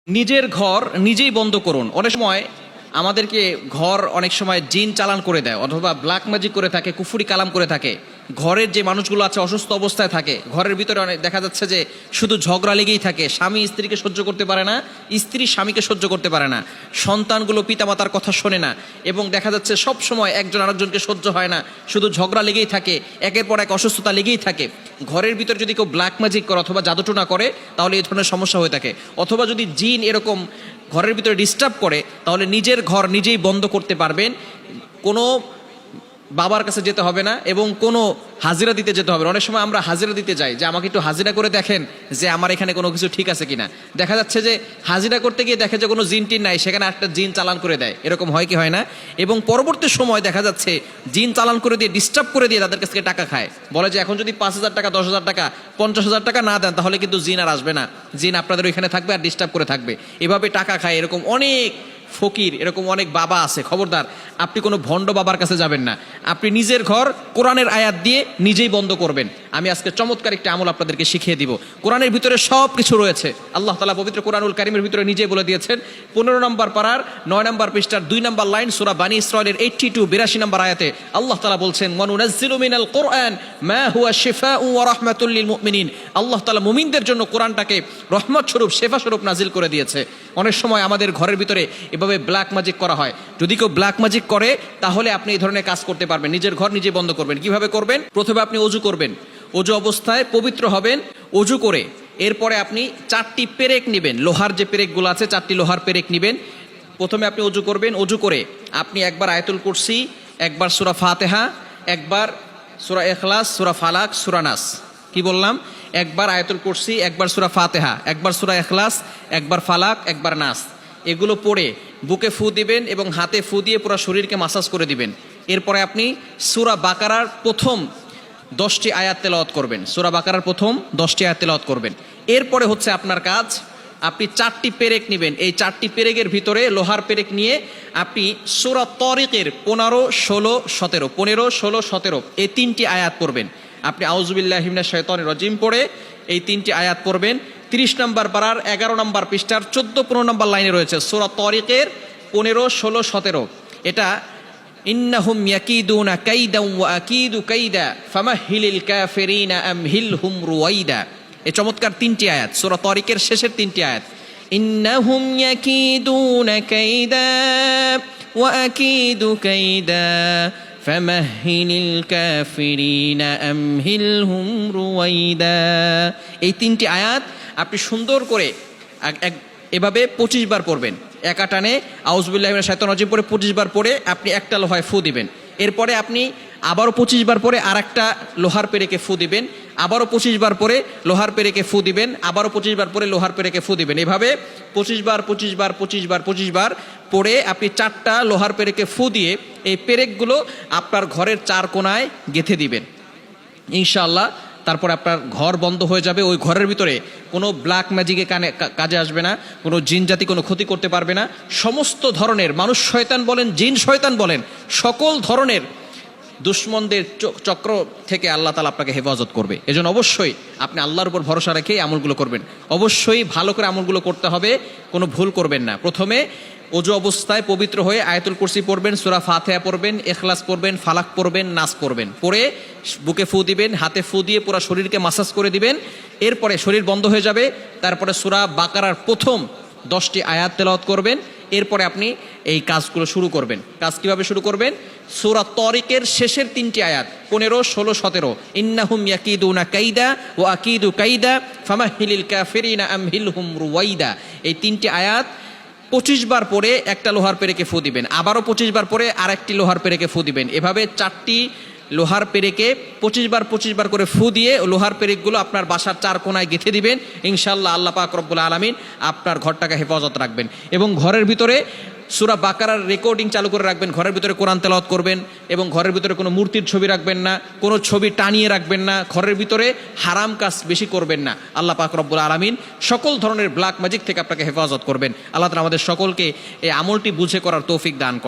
নিজের ঘর নিজেই বন্ধ করুন। অনেক সময় আমাদেরকে ঘর অনেক সময় জিন চালান করে দেয়, অথবা ব্ল্যাক ম্যাজিক করে থাকে, কুফুরি কালাম করে থাকে। ঘরের যে মানুষগুলো আছে অসুস্থ অবস্থায় থাকে, ঘরের ভিতরে অনেক দেখা যাচ্ছে যে শুধু ঝগড়া লেগেই থাকে। স্বামী স্ত্রীকে সহ্য করতে পারে না, স্ত্রী স্বামীকে সহ্য করতে পারে না, সন্তানগুলো পিতামাতার কথা শোনে না, এবং দেখা যাচ্ছে সব সময় একজন আরেকজনকে সহ্য হয় না, শুধু ঝগড়া লেগেই থাকে, একের পর এক অসুস্থতা লেগেই থাকে। ঘরের ভিতরে যদি কেউ ব্ল্যাক ম্যাজিক করে অথবা জাদুটোনা করে, তাহলে এই ধরনের সমস্যা হয়ে থাকে। অথবা যদি জিন এরকম ঘরের ভিতরে ডিস্টার্ব করে, তাহলে নিজের ঘর নিজেই বন্ধ করতে পারবেন। কোনো বাবার কাছে যেতে হবে না, এবং কোনো হাজিরা দিতে যেতে হবে না। অনেক সময় আমরা হাজিরা দিতে যাই যে আমাকে একটু হাজিরা করে দেখেন যে আমার এখানে কোনো কিছু ঠিক আছে কিনা। দেখা যাচ্ছে যে হাজিরা করতে গিয়ে দেখে যে কোনো জিন টিন নাই, সেখানে একটা জিন চালান করে দেয়। এরকম হয় কি হয় না? এবং পরবর্তী সময় দেখা যাচ্ছে জিন চালান করে দিয়ে, ডিস্টার্ব করে দিয়ে তাদের কাছ থেকে টাকা খায়। বলে যে এখন যদি 5,000 টাকা, 10,000 টাকা, 50,000 টাকা না দেন, তাহলে কিন্তু জিন আর আসবে না, জিন আপনাদের ওইখানে থাকবে আর ডিস্টার্ব করে থাকবে। এভাবে টাকা খায়। এরকম অনেক ফকির, এরকম অনেক বাবা আছে। খবরদার, আপনি কোনো ভণ্ড বাবার কাছে যাবেন না। আপনি নিজের ঘর কোরআনের আয়াত দিয়ে নিজেই বন্ধ করবেন। আমি আজকে চমৎকার একটা আমল আপনাদেরকে শিখিয়ে দিব। কোরআনের ভিতরে সব কিছু রয়েছে। আল্লাহ তাআলা পবিত্র কোরআনুল কারীমের ভিতরে নিজে বলে দিয়েছেন। 15 নম্বর পারার 9 নম্বর পৃষ্ঠার 2 নম্বর লাইন, সূরা বানী ইসরাঈলের 82 নম্বর আয়াতে আল্লাহ তাআলা বলছেন, ওয়া নুনাজ্জিলু মিনাল কুরআন মা হুয়া শিফাউ ওয়া রাহমাতুল লিল মুমিনিন। আল্লাহ তাআলা মুমিনদের জন্য কোরআনটাকে রহমত স্বরূপ, শেফা স্বরূপ নাজিল করে দিয়েছে। অনেক সময় আমাদের ঘরের ভিতরে এভাবে ব্ল্যাক ম্যাজিক করা হয়। যদি কেউ ব্ল্যাক ম্যাজিক করে, তাহলে আপনি এই ধরনের কাজ করতে পারবেন। নিজের ঘর নিজে বন্ধ করবেন। কিভাবে করবেন? প্রথমে আপনি অজু করবেন। অজু অবস্থায় পবিত্র হবেন। অজু করে এরপরে আপনি 4টি পেরেক নেবেন। লোহার যে পেরেকগুলো আছে, 4টি লোহার পেরেক নেবেন। প্রথমে আপনি অজু করবেন। অজু করে আপনি একবার আয়াতুল কুরসি, একবার সূরা ফাতিহা, একবার সূরা ইখলাস, সূরা ফালাক, সূরা নাস। কি বললাম? একবার আয়াতুল কুরসি, একবার সূরা ফাতিহা, একবার সূরা ইখলাস, একবার ফালাক, একবার নাস। এগুলো পড়ে বুকে ফু দিবেন এবং হাতে ফু দিয়ে পুরো শরীরকে মাসাজ করে দিবেন। এরপরে আপনি সূরা বাকারার প্রথম 10টি আয়াত তেলাওয়াত করবেন। সূরা বাকারার প্রথম 10টি আয়াত তেলাওয়াত করবেন। এরপরে হচ্ছে আপনার কাজ, আপনি 4টি পেরেক নেবেন। এই 4টি পেরেকের ভিতরে লোহার পেরেক নিয়ে আপনি সূরা তারিকের 15, 16, 17, 15, 16, 17 এই 3টি আয়াত পড়বেন। আপনি আউযুবিল্লাহি মিনাশ শাইতানির রাজিম পড়ে এই 3টি আয়াত পড়বেন। 30 নম্বর পারার 11 নম্বর পৃষ্ঠার 14-15 নম্বর লাইনে রয়েছে সূরা তারিকের 15, 16, 17। এটা ইন্নাহুম ইয়াকিদুনা কাইদান ওয়া আকিদু কাইদা ফামাহহিলিল কাফিরিনা আমহিলহুম রুওয়াইদা। এই চমৎকার 3টি আয়াত, সূরা তারিকের শেষের 3টি আয়াত। ইন্নাহুম ইয়াকিদুনা কাইদা ওয়া আকিদু কাইদা ফামাহহিলিল কাফিরিনা আমহিলহুম রুওয়াইদা। এই 3টি আয়াত আপনি সুন্দর করে এভাবে 25 বার পড়বেন। একা টানে আউযুবিল্লাহি মিনাশ শাইতানির রাজিম পড়ে 25 বার পড়ে আপনি একটা লোহায় ফু দিবেন। এরপরে আপনি আবারও 25 বার পরে আরেকটা লোহার পেরেকে ফু দিবেন। আবারও 25 বার পরে লোহার পেরেকে ফু দিবেন। আবারও 25 বার পরে লোহার পেরেকে ফু দিবেন। এভাবে 25 বার 25 বার 25 বার 25 বার পরে আপনি 4টা লোহার পেরেকে ফু দিয়ে এই পেরেকগুলো আপনার ঘরের 4 কোণায় গেঁথে দিবেন ইনশাআল্লাহ। তারপরে আপনার ঘর বন্ধ হয়ে যাবে। ওই ঘরের ভিতরে কোনো ব্ল্যাক ম্যাজিকে কাজে আসবে না, কোনো জিন জাতি কোনো ক্ষতি করতে পারবে না। সমস্ত ধরনের মানুষ শয়তান বলেন, জিন শয়তান বলেন, সকল ধরনের দুশ্মনদের চক্র থেকে আল্লাহ তাআলা আপনাকে হেফাজত করবে। এজন্য অবশ্যই আপনি আল্লাহর উপর ভরসা রেখে আমলগুলো করবেন। অবশ্যই ভালো করে আমলগুলো করতে হবে, কোনো ভুল করবেন না। প্রথমে অজু অবস্থায় পবিত্র হয়ে আয়াতুল কুরসি পড়বেন, সূরা ফাতিহা পড়বেন, ইখলাস পড়বেন, ফালাক পড়বেন, নাস পড়বেন। পড়ে বুকে ফু দিবেন, হাতে ফু দিয়ে পুরো শরীরকে মাসাজ করে দিবেন। এরপরে শরীর বন্ধ হয়ে যাবে। তারপরে সূরা বাকারার প্রথম 10টি আয়াত তেলাওয়াত করবেন। এরপরে আপনি এই কাজগুলো শুরু করবেন। কাজ কিভাবে শুরু করবেন? সূরা তারিকের শেষের 3টি আয়াত 15, 16, 17। ইন্নাহুম ইয়াকিদুনা কাইদা ওয়া আকিদু কাইদা ফামাহহিলিল কাফিরিনা আমহিলহুম রুওয়াইদা। এই 3টি আয়াত 25 বার পরে একটা লোহার পেরেকে ফু দিবেন। আবারও 25 বার পরে আরেকটি লোহার পেরেকে ফু দিবেন। এভাবে 4টি লোহার পেরেকে 25 বার করে ফু দিয়ে লোহার পেরেকগুলো আপনার বাসার 4 কোণায় গেঁথে দিবেন। ইনশাআল্লাহ আল্লাহ পাক রব্বুল আলামিন আপনার ঘরটাকে হেফাজত রাখবেন। এবং ঘরের ভিতরে সূরা বাকারার রেকর্ডিং চালু করে রাখবেন। ঘরের ভিতরে কোরআন তেলাওয়াত করবেন এবং ঘরের ভিতরে কোনো মূর্তির ছবি রাখবেন না, কোনো ছবি টানিয়ে রাখবেন না। ঘরের ভিতরে হারাম কাজ বেশি করবেন না। আল্লাহ পাক রব্বুল আলামিন সকল ধরনের ব্ল্যাক ম্যাজিক থেকে আপনাকে হেফাজত করবেন। আল্লাহ তাআলা আমাদের সকলকে এই আমলটি বুঝে করার তৌফিক দান করেন।